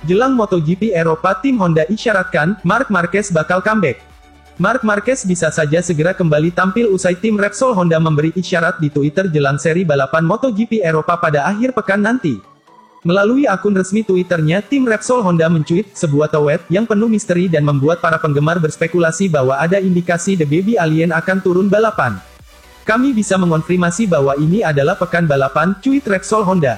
Jelang MotoGP Eropa, tim Honda isyaratkan, Marc Marquez bakal comeback. Marc Marquez bisa saja segera kembali tampil usai tim Repsol Honda memberi isyarat di Twitter jelang seri balapan MotoGP Eropa pada akhir pekan nanti. Melalui akun resmi Twitternya, tim Repsol Honda mencuit sebuah tweet yang penuh misteri dan membuat para penggemar berspekulasi bahwa ada indikasi The Baby Alien akan turun balapan. Kami bisa mengonfirmasi bahwa ini adalah pekan balapan, cuit Repsol Honda.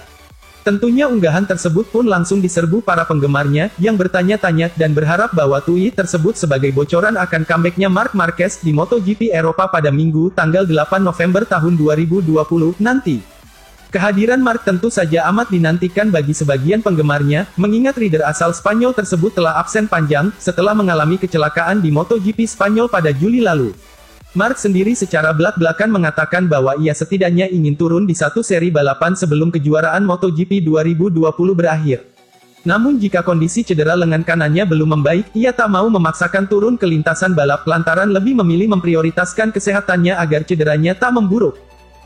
Tentunya unggahan tersebut pun langsung diserbu para penggemarnya, yang bertanya-tanya, dan berharap bahwa tweet tersebut sebagai bocoran akan comebacknya Marc Marquez di MotoGP Eropa pada Minggu, tanggal 8 November tahun 2020, nanti. Kehadiran Marc tentu saja amat dinantikan bagi sebagian penggemarnya, mengingat rider asal Spanyol tersebut telah absen panjang, setelah mengalami kecelakaan di MotoGP Spanyol pada Juli lalu. Marc sendiri secara belak-belakan mengatakan bahwa ia setidaknya ingin turun di satu seri balapan sebelum kejuaraan MotoGP 2020 berakhir. Namun jika kondisi cedera lengan kanannya belum membaik, ia tak mau memaksakan turun ke lintasan balap lantaran lebih memilih memprioritaskan kesehatannya agar cederanya tak memburuk.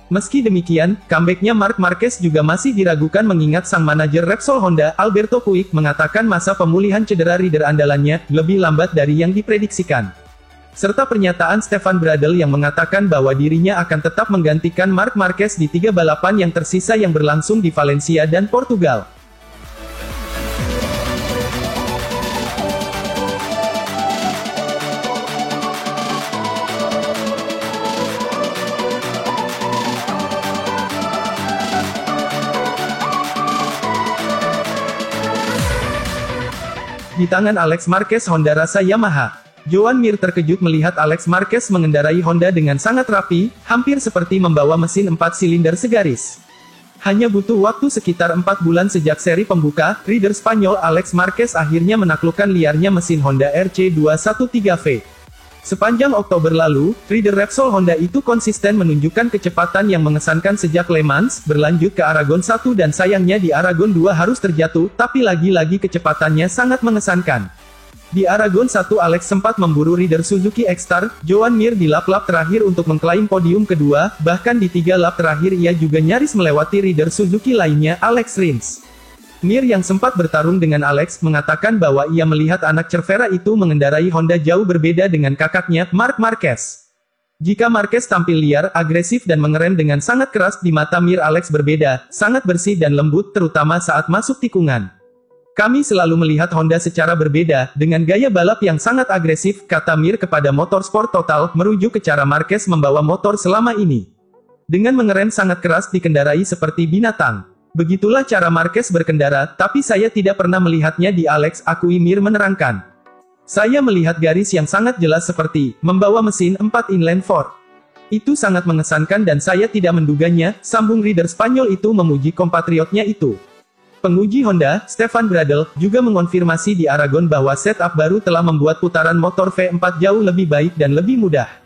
Meski demikian, comebacknya Marc Marquez juga masih diragukan mengingat sang manajer Repsol Honda, Alberto Puig, mengatakan masa pemulihan cedera rider andalannya lebih lambat dari yang diprediksikan. Serta pernyataan Stefan Bradl yang mengatakan bahwa dirinya akan tetap menggantikan Marc Marquez di 3 balapan yang tersisa yang berlangsung di Valencia dan Portugal. Di tangan Alex Marquez Honda rasa Yamaha. Joan Mir terkejut melihat Alex Marquez mengendarai Honda dengan sangat rapi, hampir seperti membawa mesin 4 silinder segaris. Hanya butuh waktu sekitar 4 bulan sejak seri pembuka, rider Spanyol Alex Marquez akhirnya menaklukkan liarnya mesin Honda RC213V. Sepanjang Oktober lalu, rider Repsol Honda itu konsisten menunjukkan kecepatan yang mengesankan sejak Le Mans, berlanjut ke Aragon 1 dan sayangnya di Aragon 2 harus terjatuh, tapi lagi-lagi kecepatannya sangat mengesankan. Di Aragon 1 Alex sempat memburu rider Suzuki X-Star, Joan Mir di lap-lap terakhir untuk mengklaim podium kedua, bahkan di 3 lap terakhir ia juga nyaris melewati rider Suzuki lainnya, Alex Rins. Mir yang sempat bertarung dengan Alex, mengatakan bahwa ia melihat anak Cervera itu mengendarai Honda jauh berbeda dengan kakaknya, Marc Marquez. Jika Marquez tampil liar, agresif dan mengerem dengan sangat keras, di mata Mir Alex berbeda, sangat bersih dan lembut terutama saat masuk tikungan. Kami selalu melihat Honda secara berbeda, dengan gaya balap yang sangat agresif, kata Mir kepada Motorsport Total, merujuk ke cara Marquez membawa motor selama ini. Dengan mengerem sangat keras dikendarai seperti binatang. Begitulah cara Marquez berkendara, tapi saya tidak pernah melihatnya di Alex, akui Mir menerangkan. Saya melihat garis yang sangat jelas seperti, membawa mesin 4 inline 4. Itu sangat mengesankan dan saya tidak menduganya, sambung rider Spanyol itu memuji kompatriotnya itu. Penguji Honda, Stefan Bradl, juga mengonfirmasi di Aragon bahwa setup baru telah membuat putaran motor V4 jauh lebih baik dan lebih mudah.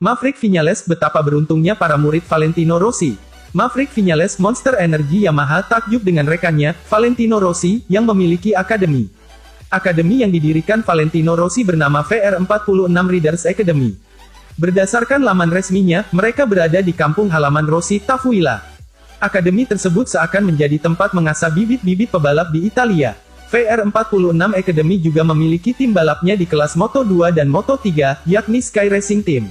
Maverick Viñales, betapa beruntungnya para murid Valentino Rossi. Maverick Viñales Monster Energy Yamaha takjub dengan rekannya, Valentino Rossi, yang memiliki akademi. Akademi yang didirikan Valentino Rossi bernama VR46 Riders Academy. Berdasarkan laman resminya, mereka berada di kampung halaman Rossi, Tafuila. Akademi tersebut seakan menjadi tempat mengasah bibit-bibit pebalap di Italia. VR46 Academy juga memiliki tim balapnya di kelas Moto2 dan Moto3, yakni Sky Racing Team.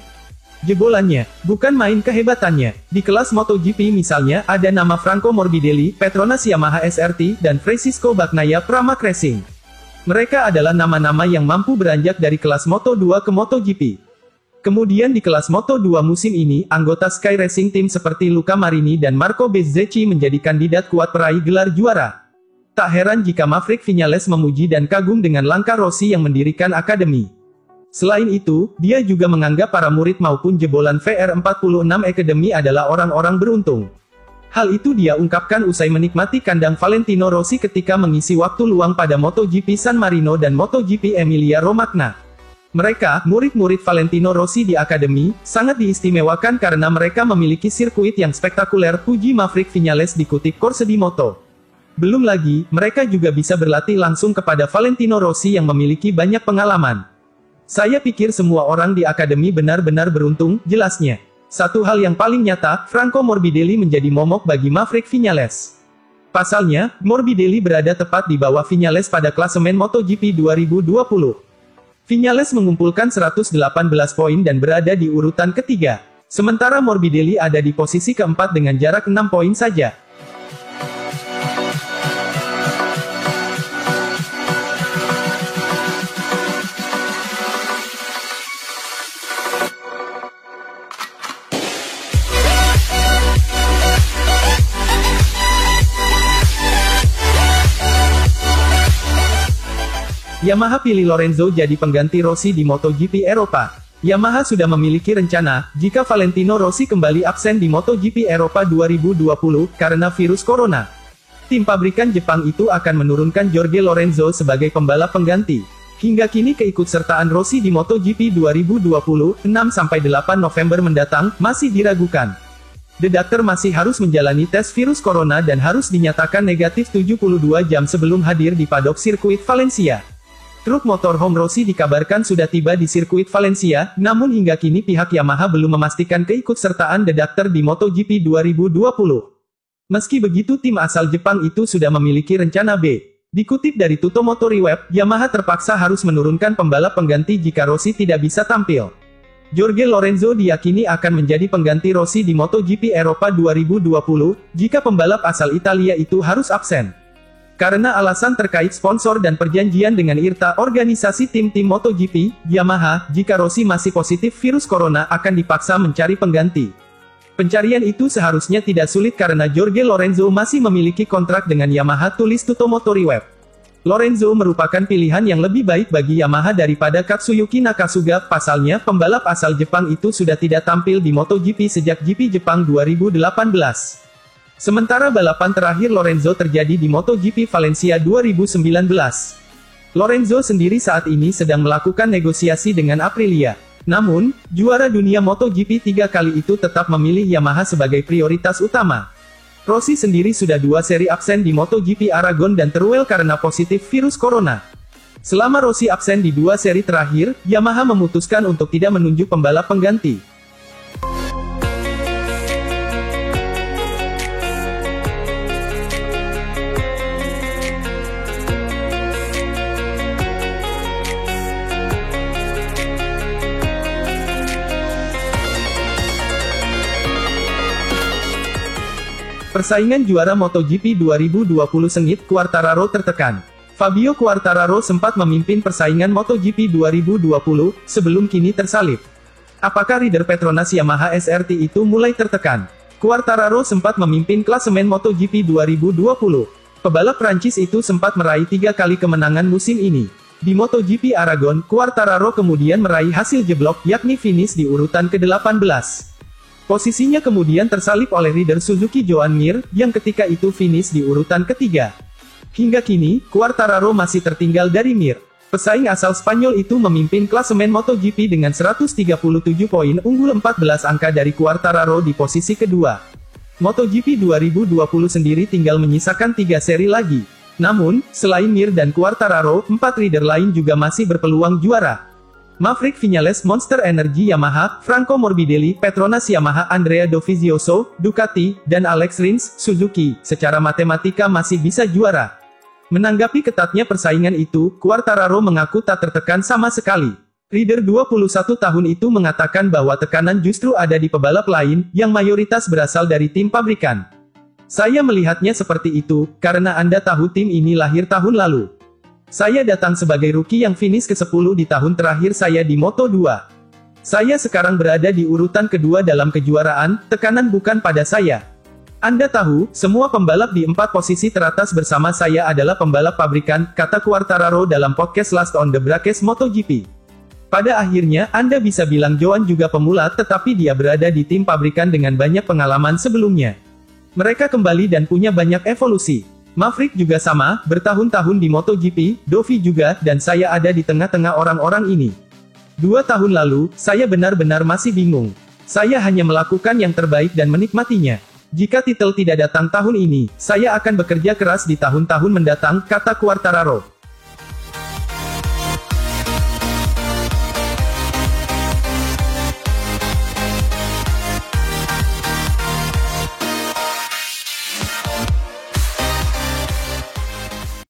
Jebolannya, bukan main kehebatannya. Di kelas MotoGP misalnya, ada nama Franco Morbidelli, Petronas Yamaha SRT, dan Francisco Bagnaia Pramac Racing. Mereka adalah nama-nama yang mampu beranjak dari kelas Moto2 ke MotoGP. Kemudian di kelas Moto2 musim ini, anggota Sky Racing Team seperti Luca Marini dan Marco Bezzecchi menjadi kandidat kuat peraih gelar juara. Tak heran jika Maverick Viñales memuji dan kagum dengan langkah Rossi yang mendirikan akademi. Selain itu, dia juga menganggap para murid maupun jebolan VR46 Academy adalah orang-orang beruntung. Hal itu dia ungkapkan usai menikmati kandang Valentino Rossi ketika mengisi waktu luang pada MotoGP San Marino dan MotoGP Emilia Romagna. Mereka, murid-murid Valentino Rossi di Akademi, sangat diistimewakan karena mereka memiliki sirkuit yang spektakuler. Puji Maverick Viñales dikutip Corse di Moto. Belum lagi, mereka juga bisa berlatih langsung kepada Valentino Rossi yang memiliki banyak pengalaman. Saya pikir semua orang di Akademi benar-benar beruntung, jelasnya. Satu hal yang paling nyata, Franco Morbidelli menjadi momok bagi Maverick Viñales. Pasalnya, Morbidelli berada tepat di bawah Viñales pada klasemen MotoGP 2020. Viñales mengumpulkan 118 poin dan berada di urutan ketiga. Sementara Morbidelli ada di posisi keempat dengan jarak 6 poin saja. Yamaha pilih Lorenzo jadi pengganti Rossi di MotoGP Eropa. Yamaha sudah memiliki rencana, jika Valentino Rossi kembali absen di MotoGP Eropa 2020, karena virus corona. Tim pabrikan Jepang itu akan menurunkan Jorge Lorenzo sebagai pembalap pengganti. Hingga kini keikutsertaan Rossi di MotoGP 2020, 6-8 November mendatang, masih diragukan. The Doctor masih harus menjalani tes virus corona dan harus dinyatakan negatif 72 jam sebelum hadir di paddock sirkuit Valencia. Truk motorhome Rossi dikabarkan sudah tiba di sirkuit Valencia, namun hingga kini pihak Yamaha belum memastikan keikutsertaan The Doctor di MotoGP 2020. Meski begitu tim asal Jepang itu sudah memiliki rencana B. Dikutip dari Tuttomotori Web, Yamaha terpaksa harus menurunkan pembalap pengganti jika Rossi tidak bisa tampil. Jorge Lorenzo diyakini akan menjadi pengganti Rossi di MotoGP Eropa 2020, jika pembalap asal Italia itu harus absen. Karena alasan terkait sponsor dan perjanjian dengan IRTA, organisasi tim-tim MotoGP, Yamaha, jika Rossi masih positif virus corona akan dipaksa mencari pengganti. Pencarian itu seharusnya tidak sulit karena Jorge Lorenzo masih memiliki kontrak dengan Yamaha, tulis Tuttomotori Web. Lorenzo merupakan pilihan yang lebih baik bagi Yamaha daripada Katsuyuki Nakasuga, pasalnya pembalap asal Jepang itu sudah tidak tampil di MotoGP sejak GP Jepang 2018. Sementara balapan terakhir Lorenzo terjadi di MotoGP Valencia 2019. Lorenzo sendiri saat ini sedang melakukan negosiasi dengan Aprilia. Namun, juara dunia MotoGP 3 kali itu tetap memilih Yamaha sebagai prioritas utama. Rossi sendiri sudah 2 seri absen di MotoGP Aragon dan Teruel karena positif virus corona. Selama Rossi absen di 2 seri terakhir, Yamaha memutuskan untuk tidak menunjuk pembalap pengganti. Persaingan juara MotoGP 2020 sengit, Quartararo tertekan. Fabio Quartararo sempat memimpin persaingan MotoGP 2020, sebelum kini tersalib. Apakah rider Petronas Yamaha SRT itu mulai tertekan? Quartararo sempat memimpin klasemen MotoGP 2020. Pebalap Prancis itu sempat meraih 3 kali kemenangan musim ini. Di MotoGP Aragon, Quartararo kemudian meraih hasil jeblok, yakni finish di urutan ke-18. Posisinya kemudian tersalip oleh rider Suzuki Joan Mir, yang ketika itu finish di urutan ketiga. Hingga kini, Quartararo masih tertinggal dari Mir. Pesaing asal Spanyol itu memimpin klasemen MotoGP dengan 137 poin, unggul 14 angka dari Quartararo di posisi kedua. MotoGP 2020 sendiri tinggal menyisakan 3 seri lagi. Namun, selain Mir dan Quartararo, 4 rider lain juga masih berpeluang juara. Maverick Viñales Monster Energy Yamaha, Franco Morbidelli Petronas Yamaha, Andrea Dovizioso Ducati, dan Alex Rins Suzuki, secara matematika masih bisa juara. Menanggapi ketatnya persaingan itu, Quartararo mengaku tak tertekan sama sekali. Rider 21 tahun itu mengatakan bahwa tekanan justru ada di pebalap lain, yang mayoritas berasal dari tim pabrikan. Saya melihatnya seperti itu, karena Anda tahu tim ini lahir tahun lalu. Saya datang sebagai rookie yang finish ke-10 di tahun terakhir saya di Moto2. Saya sekarang berada di urutan kedua dalam kejuaraan, tekanan bukan pada saya. Anda tahu, semua pembalap di 4 posisi teratas bersama saya adalah pembalap pabrikan, kata Quartararo dalam podcast Last on the Bracket MotoGP. Pada akhirnya, Anda bisa bilang Joan juga pemula, tetapi dia berada di tim pabrikan dengan banyak pengalaman sebelumnya. Mereka kembali dan punya banyak evolusi. Maverick juga sama, bertahun-tahun di MotoGP, Dovi juga, dan saya ada di tengah-tengah orang-orang ini. 2 tahun lalu, saya benar-benar masih bingung. Saya hanya melakukan yang terbaik dan menikmatinya. Jika titel tidak datang tahun ini, saya akan bekerja keras di tahun-tahun mendatang, kata Quartararo.